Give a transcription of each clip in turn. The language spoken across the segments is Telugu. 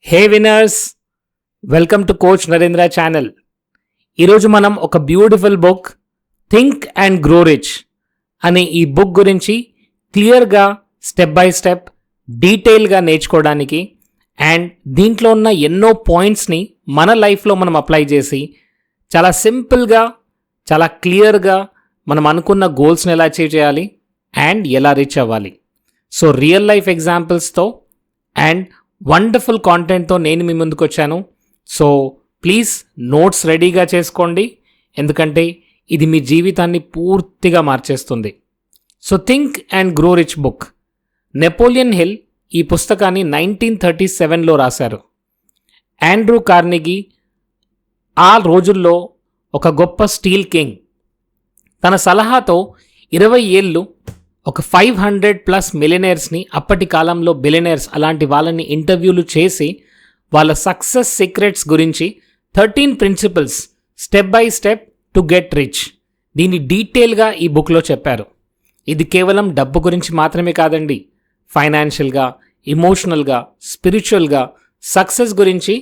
Hey winners, welcome to coach Narendra channel. ఈరోజు మనం ఒక beautiful book think and grow rich అనే ఈ బుక్ గురించి క్లియర్గా స్టెప్ బై స్టెప్ డీటెయిల్గా నేర్చుకోవడానికి అండ్ దీంట్లో ఉన్న ఎన్నో పాయింట్స్ని మన లైఫ్లో మనం అప్లై చేసి చాలా సింపుల్గా చాలా క్లియర్గా మనం అనుకున్న గోల్స్ని ఎలా అచీవ్ చేయాలి అండ్ ఎలా రీచ్ అవ్వాలి. సో రియల్ లైఫ్ ఎగ్జాంపుల్స్తో అండ్ వండర్ఫుల్ కాంటెంట్తో నేను మీ ముందుకు వచ్చాను. సో ప్లీజ్ నోట్స్ రెడీగా చేసుకోండి, ఎందుకంటే ఇది మీ జీవితాన్ని పూర్తిగా మార్చేస్తుంది. So think and grow rich book. Napoleon hill ఈ పుస్తకాన్ని 1937లో రాశారు. ఆండ్రూ కార్నెగీ ఆ రోజుల్లో ఒక గొప్ప స్టీల్ కింగ్. తన సలహాతో 20 ఏళ్ళు ఒక 500+ మిలియనర్స్ని, అప్పటి కాలంలో బిలియనర్స్ అలాంటి వాళ్ళని ఇంటర్వ్యూలు చేసి వాళ్ళ సక్సెస్ సీక్రెట్స్ గురించి 13 principles step by step to get rich దీన్ని డీటెయిల్గా ఈ బుక్లో చెప్పారు. ఇది కేవలం డబ్బు గురించి మాత్రమే కాదండి, ఫైనాన్షియల్గా, ఇమోషనల్గా, స్పిరిచువల్గా, సక్సెస్ గురించి,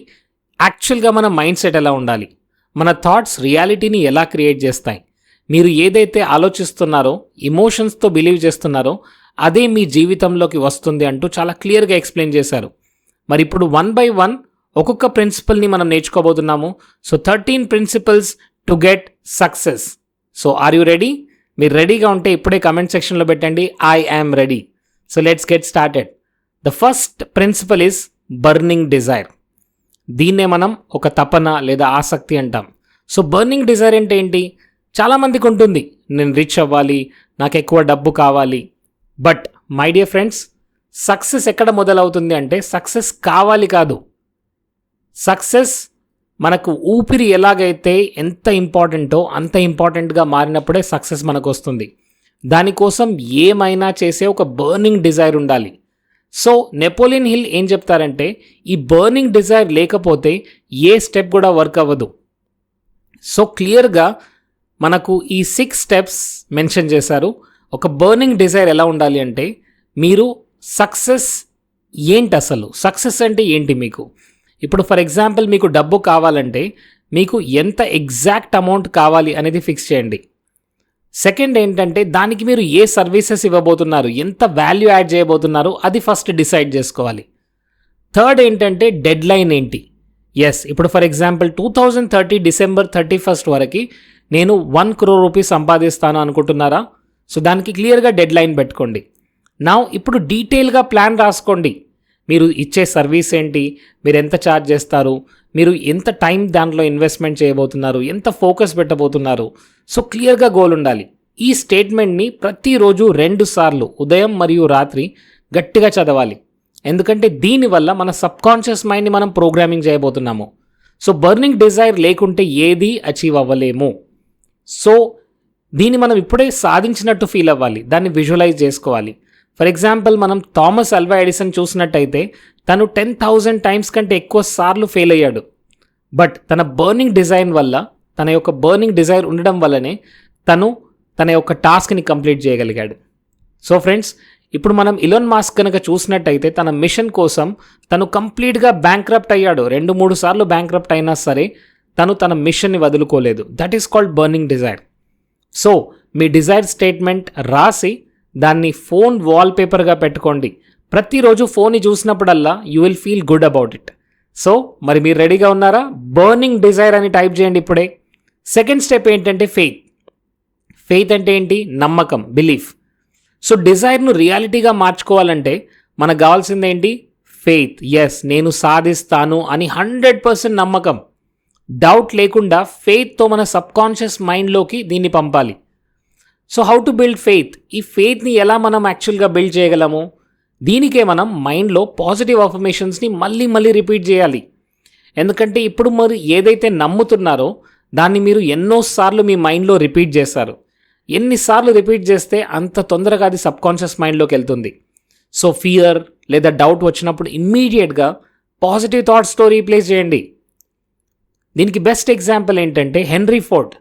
యాక్చువల్గా మన మైండ్ సెట్ ఎలా ఉండాలి, మన థాట్స్ రియాలిటీని ఎలా క్రియేట్ చేస్తాయి, మీరు ఏదైతే ఆలోచిస్తున్నారో, ఇమోషన్స్తో బిలీవ్ చేస్తున్నారో అదే మీ జీవితంలోకి వస్తుంది అంటూ చాలా క్లియర్గా ఎక్స్ప్లెయిన్ చేశారు. మరి ఇప్పుడు 1 by 1 ఒక్కొక్క ప్రిన్సిపల్ని మనం నేర్చుకోబోతున్నాము. So 13 principles to get success. So are you ready? మీరు రెడీగా ఉంటే ఇప్పుడే కమెంట్ సెక్షన్లో పెట్టండి, I am ready. So let's get started. The first principle is burning desire. దీన్నే మనం ఒక తపన లేదా ఆసక్తి అంటాం. సో బర్నింగ్ డిజైర్ అంటే ఏంటి? చాలామందికి ఉంటుంది, నేను రిచ్ అవ్వాలి, నాకు ఎక్కువ డబ్బు కావాలి. But my dear friends, success ఎక్కడ మొదలవుతుంది అంటే సక్సెస్ కావాలి కాదు. సక్సెస్ మనకు ఊపిరి ఎలాగైతే ఎంత ఇంపార్టెంటో అంత ఇంపార్టెంట్గా మారినప్పుడే సక్సెస్ మనకు వస్తుంది. దానికోసం ఏమైనా చేసే ఒక బర్నింగ్ డిజైర్ ఉండాలి. సో నెపోలియన్ హిల్ ఏం చెప్తారంటే ఈ బర్నింగ్ డిజైర్ లేకపోతే ఏ స్టెప్ కూడా వర్క్ అవ్వదు. సో క్లియర్గా మనకు ఈ 6 స్టెప్స్ మెన్షన్ చేశారు. ఒక బర్నింగ్ డిజైర్ ఎలా ఉండాలి అంటే, మీరు సక్సెస్ ఏంటి, అసలు సక్సెస్ అంటే ఏంటి మీకు. ఇప్పుడు ఫర్ ఎగ్జాంపుల్ మీకు డబ్బు కావాలంటే మీకు ఎంత ఎగ్జాక్ట్ అమౌంట్ కావాలి అనేది ఫిక్స్ చేయండి. సెకండ్ ఏంటంటే దానికి మీరు ఏ సర్వీసెస్ ఇవ్వబోతున్నారు, ఎంత వాల్యూ యాడ్ చేయబోతున్నారు అది ఫస్ట్ డిసైడ్ చేసుకోవాలి. థర్డ్ ఏంటంటే డెడ్ లైన్ ఏంటి. ఎస్, ఇప్పుడు ఫర్ ఎగ్జాంపుల్ 2030 డిసెంబర్ 31 వరకు నేను 1 crore రూపీస్ సంపాదిస్తాను అనుకుంటున్నారా? సో దానికి క్లియర్గా డెడ్ లైన్ పెట్టుకోండి. నా ఇప్పుడు డీటెయిల్గా ప్లాన్ రాసుకోండి. మీరు ఇచ్చే సర్వీస్ ఏంటి, మీరు ఎంత ఛార్జ్ చేస్తారు, మీరు ఎంత టైం దాంట్లో ఇన్వెస్ట్మెంట్ చేయబోతున్నారు, ఎంత ఫోకస్ పెట్టబోతున్నారు. సో క్లియర్గా గోల్ ఉండాలి. ఈ స్టేట్మెంట్ని ప్రతిరోజు 2 సార్లు ఉదయం మరియు రాత్రి గట్టిగా చదవాలి. ఎందుకంటే దీనివల్ల మన సబ్కాన్షియస్ మైండ్ని మనం ప్రోగ్రామింగ్ చేయబోతున్నాము. సో బర్నింగ్ డిజైర్ లేకుంటే ఏది అచీవ్ అవ్వలేము. సో దీన్ని మనం ఇప్పుడే సాధించినట్టు ఫీల్ అవ్వాలి, దాన్ని విజువలైజ్ చేసుకోవాలి. ఫర్ ఎగ్జాంపుల్ మనం థామస్ అల్వా ఎడిసన్ చూసినట్టయితే తను 10,000 టైమ్స్ కంటే ఎక్కువ సార్లు ఫెయిల్ అయ్యాడు. బట్ తన బర్నింగ్ డిజైర్ వల్ల, తన యొక్క బర్నింగ్ డిజైర్ ఉండడం వల్లనే తను తన యొక్క టాస్క్ని కంప్లీట్ చేయగలిగాడు. సో ఫ్రెండ్స్, ఇప్పుడు మనం ఇలాన్ మస్క్ కనుక చూసినట్టయితే తన మిషన్ కోసం తను కంప్లీట్గా బ్యాంక్రప్ట్ అయ్యాడు. 2-3 సార్లు బ్యాంక్రప్ట్ అయినా సరే తను తన మిషన్ని వదులుకోలేదు. That is called burning desire. So మీ డిజైర్ స్టేట్మెంట్ రాసి దాన్ని ఫోన్ వాల్పేపర్గా పెట్టుకోండి. ప్రతిరోజు ఫోన్ని చూసినప్పుడల్లా you will feel good about it. So మరి మీరు రెడీగా ఉన్నారా? బర్నింగ్ డిజైర్ అని టైప్ చేయండి ఇప్పుడే. సెకండ్ స్టెప్ ఏంటంటే ఫెయిత్. ఫెయిత్ అంటే ఏంటి? నమ్మకం, బిలీఫ్. సో డిజైర్ను రియాలిటీగా మార్చుకోవాలంటే మనకు కావాల్సింది ఏంటి? ఫెయిత్. ఎస్, నేను సాధిస్తాను అని 100% నమ్మకం, డౌట్ లేకుండా ఫెయిత్తో మన సబ్కాన్షియస్ మైండ్లోకి దీన్ని పంపాలి. So how to build faith? ఈ ఫెయిత్ని ఎలా మనం యాక్చువల్గా బిల్డ్ చేయగలము? దీనికే మనం మైండ్లో పాజిటివ్ అఫర్మేషన్స్ని మళ్ళీ మళ్ళీ రిపీట్ చేయాలి. ఎందుకంటే ఇప్పుడు మరి ఏదైతే నమ్ముతున్నారో దాన్ని మీరు ఎన్నోసార్లు మీ మైండ్లో రిపీట్ చేస్తారు. ఎన్నిసార్లు రిపీట్ చేస్తే అంత తొందరగా అది సబ్కాన్షియస్ మైండ్లోకి వెళ్తుంది. సో ఫియర్ లేదా డౌట్ వచ్చినప్పుడు ఇమ్మీడియట్గా పాజిటివ్ థాట్స్తో రీప్లేస్ చేయండి. దీనికి బెస్ట్ ఎగ్జాంపుల్ ఏంటంటే హెన్రీ ఫోర్డ్.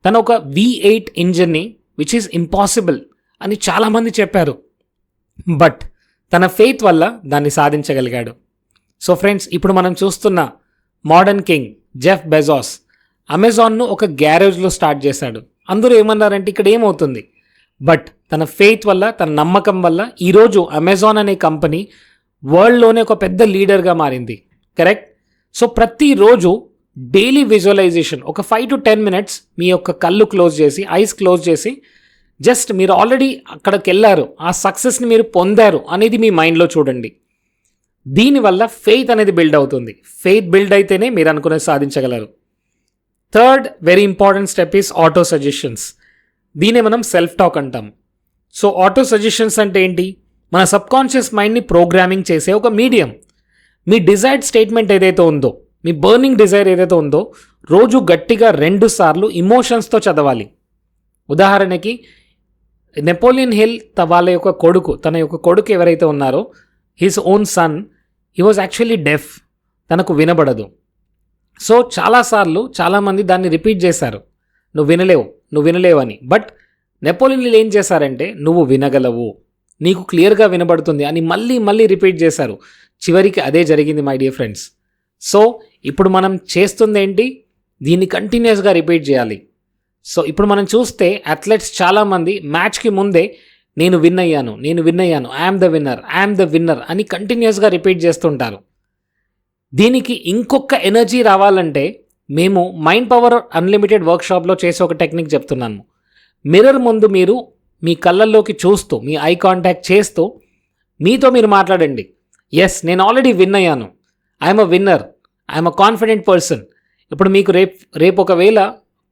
తను ఒక V8 ఇంజిన్ని విచ్ ఈజ్ ఇంపాసిబుల్ అని చాలామంది చెప్పారు, బట్ తన ఫెయిత్ వల్ల దాన్ని సాధించగలిగాడు. సో ఫ్రెండ్స్, ఇప్పుడు మనం చూస్తున్న మోడర్న్ కింగ్ జెఫ్ బెజోస్ అమెజాన్ను ఒక గ్యారేజ్లో స్టార్ట్ చేశాడు. అందరూ ఏమన్నారంటే ఇక్కడ ఏమవుతుంది, బట్ తన ఫెయిత్ వల్ల, తన నమ్మకం వల్ల ఈరోజు అమెజాన్ అనే కంపెనీ వరల్డ్లోనే ఒక పెద్ద లీడర్గా మారింది. కరెక్ట్? సో ప్రతిరోజు డైలీ విజువలైజేషన్ ఒక 5 to 10 minutes మీ యొక్క కళ్ళు క్లోజ్ చేసి, ఐస్ క్లోజ్ చేసి, జస్ట్ మీరు ఆల్రెడీ అక్కడికి వెళ్ళారు, ఆ సక్సెస్ని మీరు పొందారు అనేది మీ మైండ్లో చూడండి. దీనివల్ల ఫెయిత్ అనేది బిల్డ్ అవుతుంది. ఫెయిత్ బిల్డ్ అయితేనే మీరు అనుకునేది సాధించగలరు. Third very important step is auto suggestions. దీనే మనం సెల్ఫ్ టాక్ అంటాం. సో ఆటో సజెషన్స్ అంటే ఏంటి? మన సబ్కాన్షియస్ మైండ్ని ప్రోగ్రామింగ్ చేసే ఒక మీడియం. మీ డిజైర్డ్ స్టేట్మెంట్ ఏదైతే ఉందో, మీ బర్నింగ్ డిజైర్ ఏదైతే ఉందో, రోజు గట్టిగా 2 సార్లు ఇమోషన్స్తో చదవాలి. ఉదాహరణకి నెపోలియన్ హిల్ తన యొక్క కొడుకు ఎవరైతే ఉన్నారో, his own son, he was actually deaf, తనకు వినబడదు. సో చాలాసార్లు చాలామంది దాన్ని రిపీట్ చేశారు, నువ్వు వినలేవు అని. బట్ నెపోలియన్ హిల్ ఏం చేశారంటే, నువ్వు వినగలవు, నీకు క్లియర్గా వినబడుతుంది అని మళ్ళీ మళ్ళీ రిపీట్ చేశారు. చివరికి అదే జరిగింది మై డియర్ ఫ్రెండ్స్. సో ఇప్పుడు మనం చేస్తుంది ఏంటి? దీన్ని కంటిన్యూస్గా రిపీట్ చేయాలి. సో ఇప్పుడు మనం చూస్తే అథ్లెట్స్ చాలామంది మ్యాచ్కి ముందే నేను విన్ అయ్యాను, ఐఎమ్ ద విన్నర్ అని కంటిన్యూస్గా రిపీట్ చేస్తుంటారు. దీనికి ఇంకొక ఎనర్జీ రావాలంటే మేము మైండ్ పవర్ అన్లిమిటెడ్ వర్క్షాప్లో చేసే ఒక టెక్నిక్ చెప్తున్నాను. మిర్రర్ ముందు మీరు మీ కళ్ళల్లోకి చూస్తూ, మీ ఐ కాంటాక్ట్ చేస్తూ మీతో మీరు మాట్లాడండి. ఎస్, నేను ఆల్రెడీ విన్ అయ్యాను, I'm a winner, I'm a confident person. ఇప్పుడు మీకు రేపు ఒకవేళ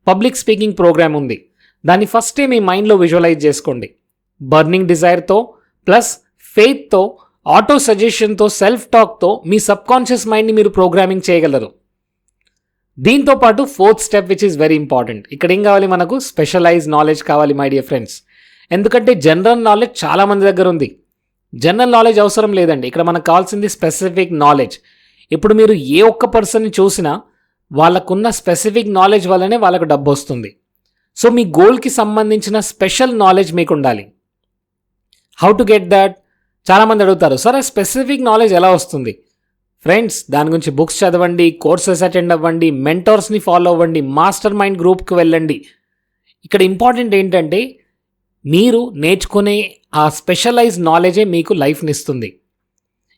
పబ్లిక్ స్పీకింగ్ ప్రోగ్రామ్ ఉంది, దాన్ని ఫస్టే మీ మైండ్లో విజువలైజ్ చేసుకోండి. బర్నింగ్ డిజైర్తో ప్లస్ ఫెయిత్తో, ఆటో సజెషన్తో, సెల్ఫ్ టాక్తో మీ సబ్కాన్షియస్ మైండ్ని మీరు ప్రోగ్రామింగ్ చేయగలరు. దీంతో పాటు 4th step which is very important. ఇక్కడ ఏం కావాలి? మనకు స్పెషలైజ్ నాలెడ్జ్ కావాలి మై డియర్ ఫ్రెండ్స్. ఎందుకంటే జనరల్ నాలెడ్జ్ చాలామంది దగ్గర ఉంది. జనరల్ నాలెడ్జ్ అవసరం లేదండి, ఇక్కడ మనకు కావాల్సింది స్పెసిఫిక్ నాలెడ్జ్. ఇప్పుడు మీరు ఏ ఒక్క పర్సన్ని చూసినా వాళ్ళకున్న స్పెసిఫిక్ నాలెడ్జ్ వల్లనే వాళ్ళకు డబ్బు వస్తుంది. సో మీ గోల్కి సంబంధించిన స్పెషల్ నాలెడ్జ్ మీకు ఉండాలి. How to get that? చాలామంది అడుగుతారు, సార్ ఆ స్పెసిఫిక్ నాలెడ్జ్ ఎలా వస్తుంది? ఫ్రెండ్స్, దాని గురించి బుక్స్ చదవండి, కోర్సెస్ అటెండ్ అవ్వండి, మెంటర్స్ని ఫాలో అవ్వండి, మాస్టర్ మైండ్ గ్రూప్కి వెళ్ళండి. ఇక్కడ ఇంపార్టెంట్ ఏంటంటే మీరు నేర్చుకునే ఆ స్పెషలైజ్ నాలెడ్జే మీకు లైఫ్ని ఇస్తుంది.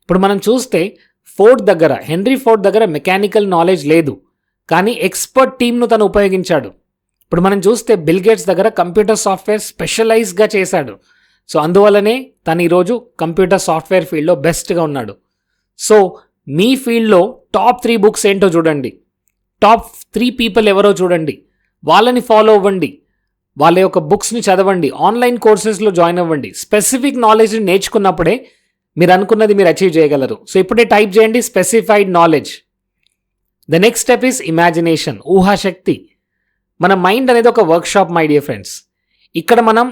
ఇప్పుడు మనం చూస్తే హెన్రీ ఫోర్డ్ దగ్గర మెకానికల్ నాలెడ్జ్ లేదు, కానీ ఎక్స్పర్ట్ టీమ్ను తను ఉపయోగించాడు. ఇప్పుడు మనం చూస్తే బిల్ గేట్స్ దగ్గర కంప్యూటర్ సాఫ్ట్వేర్ స్పెషలైజ్గా చేశాడు. సో అందువల్లనే తను ఈరోజు కంప్యూటర్ సాఫ్ట్వేర్ ఫీల్డ్లో బెస్ట్గా ఉన్నాడు. సో మీ ఫీల్డ్లో టాప్ 3 బుక్స్ ఏంటో చూడండి, టాప్ 3 పీపుల్ ఎవరో చూడండి, వాళ్ళని ఫాలో అవ్వండి, వాళ్ళ యొక్క బుక్స్ని చదవండి, ఆన్లైన్ కోర్సెస్లో జాయిన్ అవ్వండి. స్పెసిఫిక్ నాలెడ్జ్ని నేర్చుకున్నప్పుడే మీరు అనుకున్నది మీరు అచీవ్ చేయగలరు. సో ఇప్పుడే టైప్ చేయండి specified knowledge. The next step is imagination, ఊహాశక్తి. మన మైండ్ అనేది ఒక వర్క్షాప్ మై డియర్ ఫ్రెండ్స్. ఇక్కడ మనం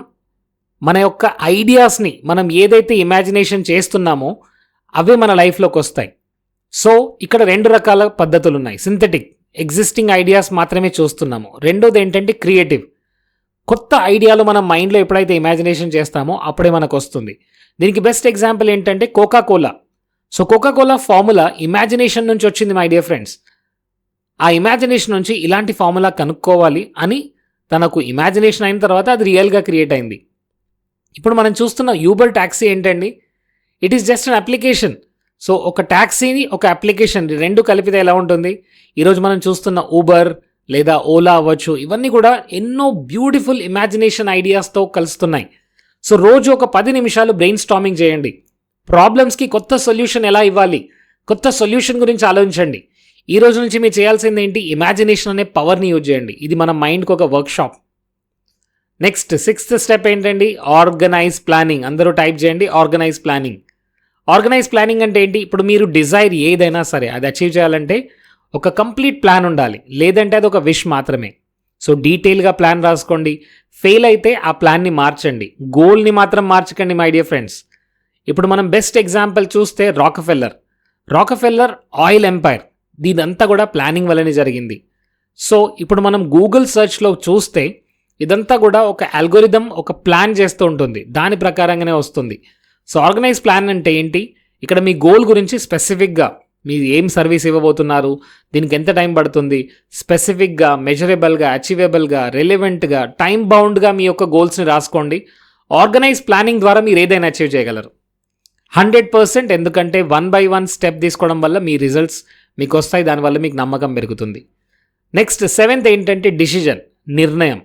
మన యొక్క ఐడియాస్ని మనం ఏదైతే ఇమాజినేషన్ చేస్తున్నామో అవే మన లైఫ్లోకి వస్తాయి. సో ఇక్కడ 2 రకాల పద్ధతులు ఉన్నాయి. సింథటిక్, ఎగ్జిస్టింగ్ ఐడియాస్ మాత్రమే చూస్తున్నాము. రెండోది ఏంటంటే క్రియేటివ్, కొత్త ఐడియాలు మన మైండ్లో ఎప్పుడైతే ఇమాజినేషన్ చేస్తామో అప్పుడే మనకు వస్తుంది. దీనికి బెస్ట్ ఎగ్జాంపుల్ ఏంటంటే Coca-Cola. So Coca-Cola formula imagination నుంచి వచ్చింది మై డియర్ ఫ్రెండ్స్. ఆ ఇమాజినేషన్ నుంచి ఇలాంటి ఫార్ములా కనుక్కోవాలి అని తనకు ఇమాజినేషన్ అయిన తర్వాత అది రియల్గా క్రియేట్ అయింది. ఇప్పుడు మనం చూస్తున్న యూబర్ ట్యాక్సీ ఏంటండి? It is just an application. So ఒక ట్యాక్సీని, ఒక అప్లికేషన్ 2 కలిపితే ఎలా ఉంటుంది? ఈరోజు మనం చూస్తున్న ఊబర్ లేదా ఓలా అవ్వచ్చు, ఇవన్నీ కూడా ఎన్నో బ్యూటిఫుల్ ఇమాజినేషన్ ఐడియాస్తో కలుస్తున్నాయి. సో రోజు ఒక 10 నిమిషాలు బ్రెయిన్ స్టార్మింగ్ చేయండి. ప్రాబ్లమ్స్కి కొత్త సొల్యూషన్ ఎలా ఇవ్వాలి, కొత్త సొల్యూషన్ గురించి ఆలోచించండి. ఈ రోజు నుంచి మీరు చేయాల్సింది ఏంటి? ఇమాజినేషన్ అనే పవర్ని యూజ్ చేయండి. ఇది మన మైండ్కి ఒక వర్క్షాప్. నెక్స్ట్ 6th స్టెప్ ఏంటండి? Organise planning. అందరూ టైప్ చేయండి ఆర్గనైజ్ ప్లానింగ్. ఆర్గనైజ్ ప్లానింగ్ అంటే ఏంటి? ఇప్పుడు మీరు డిజైర్ ఏదైనా సరే అది అచీవ్ చేయాలంటే ఒక కంప్లీట్ ప్లాన్ ఉండాలి, లేదంటే అది ఒక విష్ మాత్రమే. సో డీటెయిల్గా ప్లాన్ రాసుకోండి. ఫెయిల్ అయితే ఆ ప్లాన్ని మార్చండి, గోల్ని మాత్రం మార్చకండి మై డియర్ ఫ్రెండ్స్. ఇప్పుడు మనం బెస్ట్ ఎగ్జాంపుల్ చూస్తే రాకఫెల్లర్ ఆయిల్ ఎంపైర్, దీనంతా కూడా ప్లానింగ్ వల్లనే జరిగింది. సో ఇప్పుడు మనం గూగుల్ సర్చ్లో చూస్తే ఇదంతా కూడా ఒక అల్గోరిథం, ఒక ప్లాన్ చేస్తూ ఉంటుంది, దాని ప్రకారంగానే వస్తుంది. సో ఆర్గనైజ్ ప్లాన్ అంటే ఏంటి? ఇక్కడ మీ గోల్ గురించి స్పెసిఫిక్గా మీరు ఏం సర్వీస్ ఇవ్వబోతున్నారు, దీనికి ఎంత టైం పడుతుంది, స్పెసిఫిక్గా, మెజరబుల్గా, అచీవబుల్గా, రెలెవెంట్గా, టైం బౌండ్గా మీ యొక్క గోల్స్ని రాసుకోండి. ఆర్గనైజ్ ప్లానింగ్ ద్వారా మీరు ఏదైనా అచీవ్ చేయగలరు 100%. ఎందుకంటే 1 by 1 స్టెప్ తీసుకోవడం వల్ల మీ రిజల్ట్స్ మీకు వస్తాయి, దానివల్ల మీకు నమ్మకం పెరుగుతుంది. నెక్స్ట్ 7th ఏంటంటే డిసిజన్, నిర్ణయం.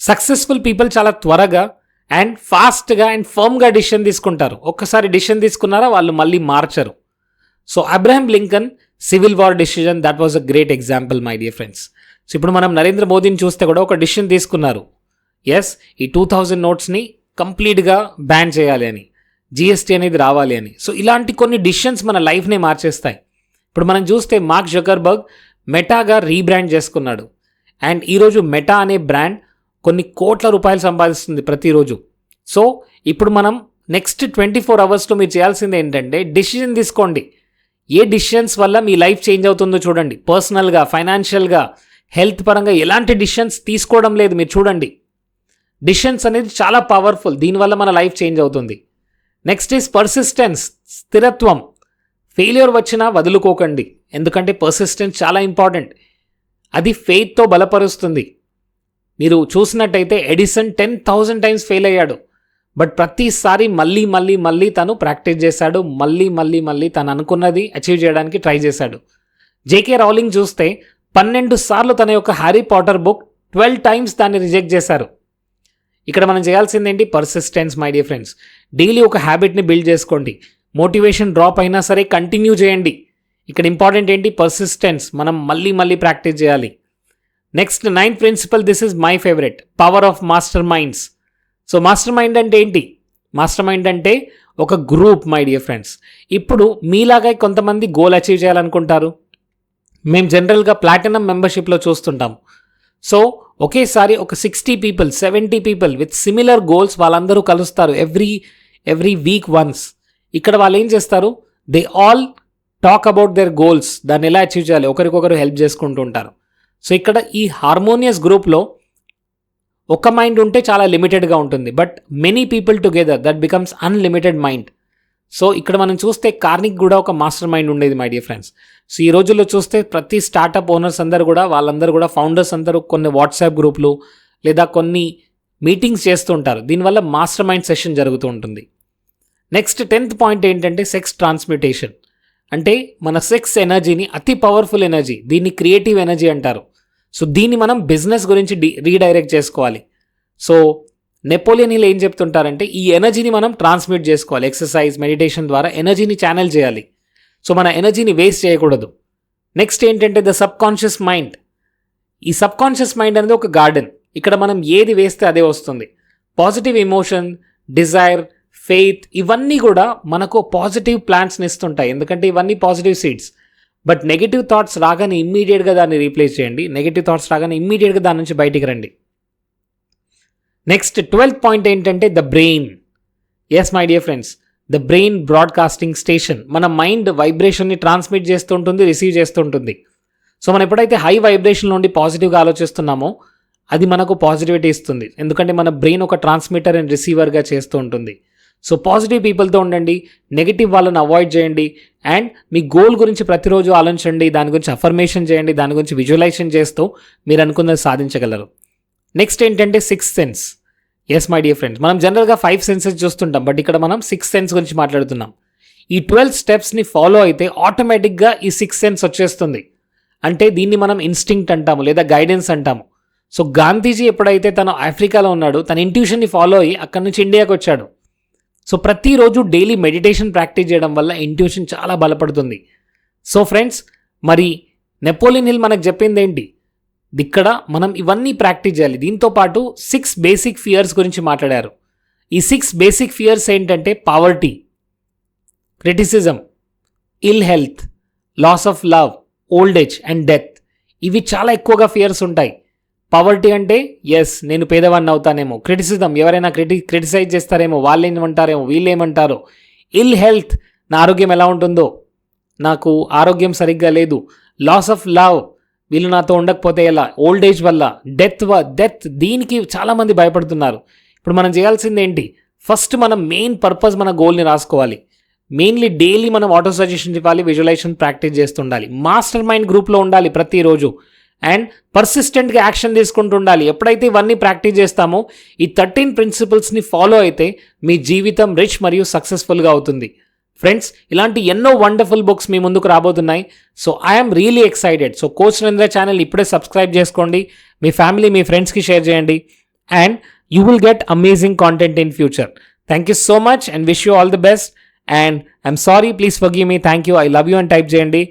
సక్సెస్ఫుల్ పీపుల్ చాలా త్వరగా అండ్ ఫాస్ట్గా అండ్ ఫర్మ్గా డిసిషన్ తీసుకుంటారు. ఒక్కసారి డిసిషన్ తీసుకున్నారా వాళ్ళు మళ్ళీ మార్చరు. So Abraham Lincoln civil war decision, that was a great example my dear friends. So ఇప్పుడు మనం నరేంద్ర మోదీని చూస్తే కూడా ఒక డిసిషన్ తీసుకున్నారు. ఎస్, ఈ 2000 నోట్స్ని కంప్లీట్గా బ్యాన్ చేయాలి అని, జిఎస్టీ అనేది రావాలి అని. సో ఇలాంటి కొన్ని డిసిషన్స్ మన లైఫ్ని మార్చేస్తాయి. ఇప్పుడు మనం చూస్తే మార్క్ జకర్బర్గ్ మెటాగా రీబ్రాండ్ చేసుకున్నాడు. అండ్ ఈరోజు మెటా అనే బ్రాండ్ కొన్ని కోట్ల రూపాయలు సంపాదిస్తుంది ప్రతిరోజు. సో ఇప్పుడు మనం నెక్స్ట్ 24 అవర్స్లో మీరు చేయాల్సింది ఏంటంటే డిసిషన్ తీసుకోండి. ఏ డిసిషన్స్ వల్ల మీ లైఫ్ చేంజ్ అవుతుందో చూడండి. పర్సనల్గా, ఫైనాన్షియల్గా, హెల్త్ పరంగా ఎలాంటి డిసిషన్స్ తీసుకోవడం లేదు మీరు చూడండి. డిసిషన్స్ అనేది చాలా పవర్ఫుల్, దీనివల్ల మన లైఫ్ చేంజ్ అవుతుంది. నెక్స్ట్ ఈజ్ పర్సిస్టెన్స్, స్థిరత్వం. ఫెయిల్యూర్ వచ్చినా వదులుకోకండి, ఎందుకంటే పర్సిస్టెన్స్ చాలా ఇంపార్టెంట్. అది ఫెయిత్తో బలపరుస్తుంది. మీరు చూసినట్టయితే ఎడిసన్ 10,000 టైమ్స్ ఫెయిల్ అయ్యాడు, బట్ ప్రతిసారి మళ్ళీ తను ప్రాక్టీస్ చేశాడు, మళ్ళీ తను అనుకున్నది అచీవ్ చేయడానికి ట్రై చేశాడు. జేకే రౌలింగ్ చూస్తే 12 సార్లు తన యొక్క హ్యారీ పాటర్ బుక్ 12 టైమ్స్ దాన్ని రిజెక్ట్ చేశారు. ఇక్కడ మనం చేయాల్సింది ఏంటి? Persistence my dear friends. Daily ఒక హ్యాబిట్ని బిల్డ్ చేసుకోండి. మోటివేషన్ డ్రాప్ అయినా సరే కంటిన్యూ చేయండి. ఇక్కడ ఇంపార్టెంట్ ఏంటి? పర్సిస్టెన్స్. మనం మళ్ళీ ప్రాక్టీస్ చేయాలి. Next 9th principle, this is my favourite, power of master minds. So master mind అంటే ఏంటి? మాస్టర్ మైండ్ అంటే ఒక గ్రూప్ మై డియర్ ఫ్రెండ్స్. ఇప్పుడు మీలాగా కొంతమంది గోల్ అచీవ్ చేయాలనుకుంటారు. మేము జనరల్గా ప్లాటినం మెంబర్షిప్లో చూస్తుంటాము. సో ఒకేసారి ఒక 60 people 70 people with similar goals వాళ్ళందరూ కలుస్తారు ఎవ్రీ వీక్ వన్స్. ఇక్కడ వాళ్ళు ఏం చేస్తారు? They all talk about their goals, దాన్ని ఎలా అచీవ్ చేయాలి, ఒకరికొకరు హెల్ప్ చేసుకుంటూ ఉంటారు. సో ఇక్కడ ఈ హార్మోనియస్ గ్రూప్లో ఒక మైండ్ ఉంటే చాలా లిమిటెడ్గా ఉంటుంది, but many people together that becomes unlimited mind. So ఇక్కడ మనం చూస్తే కార్నిక్ కూడా ఒక మాస్టర్ మైండ్ ఉండేది మై డియర్ ఫ్రెండ్స్. సో ఈ రోజుల్లో చూస్తే ప్రతి స్టార్టప్ ఓనర్స్ అందరూ కూడా, వాళ్ళందరూ కూడా, ఫౌండర్స్ అందరూ కొన్ని వాట్సాప్ గ్రూపులు లేదా కొన్ని మీటింగ్స్ చేస్తూ ఉంటారు. దీనివల్ల మాస్టర్ మైండ్ సెషన్ జరుగుతూ ఉంటుంది. నెక్స్ట్ 10th పాయింట్ ఏంటంటే సెక్స్ ట్రాన్స్మ్యూటేషన్. అంటే మన సెక్స్ ఎనర్జీని, అతి పవర్ఫుల్ ఎనర్జీ, దీన్ని క్రియేటివ్ ఎనర్జీ అంటారు. సో దీన్ని మనం బిజినెస్ గురించి రీడైరెక్ట్ చేసుకోవాలి. సో నెపోలియన్ హిల్ ఏం చెప్తుంటారంటే ఈ ఎనర్జీని మనం ట్రాన్స్మిట్ చేసుకోవాలి. ఎక్సర్సైజ్, మెడిటేషన్ ద్వారా ఎనర్జీని ఛానల్ చేయాలి. సో మన ఎనర్జీని వేస్ట్ చేయకూడదు. నెక్స్ట్ ఏంటంటే ద సబ్ కాన్షియస్ మైండ్. ఈ సబ్ కాన్షియస్ మైండ్ అనేది ఒక గార్డెన్. ఇక్కడ మనం ఏది వేస్తే అదే వస్తుంది. పాజిటివ్ ఎమోషన్, డిజైర్, ఫెయిత్, ఇవన్నీ కూడా మనకు పాజిటివ్ ప్లాంట్స్ని ఇస్తుంటాయి, ఎందుకంటే ఇవన్నీ positive seeds. But negative thoughts రాగానే ఇమ్మీడియట్గా దాన్ని రీప్లేస్ చేయండి. నెగిటివ్ థాట్స్ రాగానే ఇమ్మీడియట్గా దాని నుంచి బయటికి రండి. నెక్స్ట్ 12th పాయింట్ ఏంటంటే the brain. Yes my dear friends, the brain broadcasting station. మన మైండ్ వైబ్రేషన్ని ట్రాన్స్మిట్ చేస్తుంటుంది, రిసీవ్ చేస్తుంటుంది. సో మనం ఎప్పుడైతే హై వైబ్రేషన్ నుండి పాజిటివ్గా ఆలోచిస్తున్నామో అది మనకు పాజిటివిటీ ఇస్తుంది, ఎందుకంటే మన బ్రెయిన్ ఒక ట్రాన్స్మిటర్ అండ్ రిసీవర్గా చేస్తూ ఉంటుంది. సో పాజిటివ్ పీపుల్తో ఉండండి, నెగిటివ్ వాళ్ళని అవాయిడ్ చేయండి. అండ్ మీ గోల్ గురించి ప్రతిరోజు ఆలోచించండి, దాని గురించి అఫర్మేషన్ చేయండి, దాని గురించి విజువలైజేషన్ చేస్తూ మీరు అనుకున్నది సాధించగలరు. నెక్స్ట్ ఏంటంటే 6th sense. Yes my dear friends, మనం జనరల్గా 5 సెన్సెస్ చూస్తుంటాం, బట్ ఇక్కడ మనం 6th సెన్స్ గురించి మాట్లాడుతున్నాం. ఈ 12 స్టెప్స్ని ఫాలో అయితే ఆటోమేటిక్గా ఈ 6th సెన్స్ వచ్చేస్తుంది. అంటే దీన్ని మనం ఇన్స్టింక్ట్ అంటాము లేదా గైడెన్స్ అంటాము. సో గాంధీజీ ఎప్పుడైతే తను ఆఫ్రికాలో ఉన్నాడో తన ఇంట్యూషన్ని ఫాలో అయ్యి అక్కడి నుంచి ఇండియాకి వచ్చాడు. సో ప్రతిరోజు డైలీ మెడిటేషన్ ప్రాక్టీస్ చేయడం వల్ల ఇంట్యూషన్ చాలా బలపడుతుంది. సో ఫ్రెండ్స్, మరి నెపోలియన్ హిల్ మనకు చెప్పింది ఏంటి? ఇక్కడ మనం ఇవన్నీ ప్రాక్టీస్ చేయాలి. దీంతోపాటు 6 బేసిక్ ఫియర్స్ గురించి మాట్లాడారు. ఈ 6 బేసిక్ ఫియర్స్ ఏంటంటే poverty, criticism, ill health, loss of love, old age and death. ఇవి చాలా ఎక్కువగా ఫియర్స్ ఉంటాయి. పావర్టీ అంటే ఎస్ నేను పేదవాడిని అవుతానేమో, క్రిటిసిజం ఎవరైనా క్రిటిసైజ్ చేస్తారేమో, వాళ్ళు ఏమంటారేమో, వీళ్ళు ఏమంటారో. ఇల్ హెల్త్ నా ఆరోగ్యం ఎలా ఉంటుందో, నాకు ఆరోగ్యం సరిగ్గా లేదు. లాస్ ఆఫ్ లవ్ వీళ్ళు నాతో ఉండకపోతే ఎలా, ఓల్డ్ ఏజ్ వల్ల. డెత్ దీనికి చాలామంది భయపడుతున్నారు. ఇప్పుడు మనం చేయాల్సింది ఏంటి? ఫస్ట్ మనం మెయిన్ పర్పస్ మన గోల్ని రాసుకోవాలి. మెయిన్లీ డైలీ మనం ఆటో సజెషన్ ఇవ్వాలి, విజువలైజేషన్ ప్రాక్టీస్ చేస్తుండాలి, మాస్టర్ మైండ్ గ్రూప్లో ఉండాలి ప్రతిరోజు, అండ్ పర్సిస్టెంట్గా యాక్షన్ తీసుకుంటూ ఉండాలి. ఎప్పుడైతే ఇవన్నీ ప్రాక్టీస్ చేస్తామో ఈ 13 ప్రిన్సిపల్స్ని ఫాలో అయితే మీ జీవితం రిచ్ మరియు సక్సెస్ఫుల్గా అవుతుంది. ఫ్రెండ్స్, ఇలాంటి ఎన్నో వండర్ఫుల్ బుక్స్ మీ ముందుకు రాబోతున్నాయి. So I'm really excited. So coach Narendra channel ఇప్పుడే సబ్స్క్రైబ్ చేసుకోండి, మీ ఫ్యామిలీ, మీ ఫ్రెండ్స్కి షేర్ చేయండి, and you will get amazing content in future. Thank you so much and wish you all the best. And I'm sorry, please forgive me, thank you, I love you అని టైప్ చేయండి.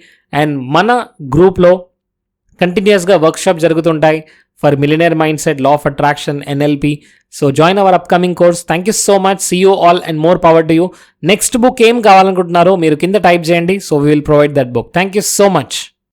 అండ్ మన గ్రూప్లో కంటిన్యూస్గా వర్క్షాప్ జరుగుతుంటాయి for millionaire mind set, law of attraction, NLP. So join hour upcoming course. Thank you so much. See you all and more power to you. Next book ఏం కావాలనుకుంటున్నారో మీరు కింద టైప్ చేయండి. So we will provide that book. Thank you so much.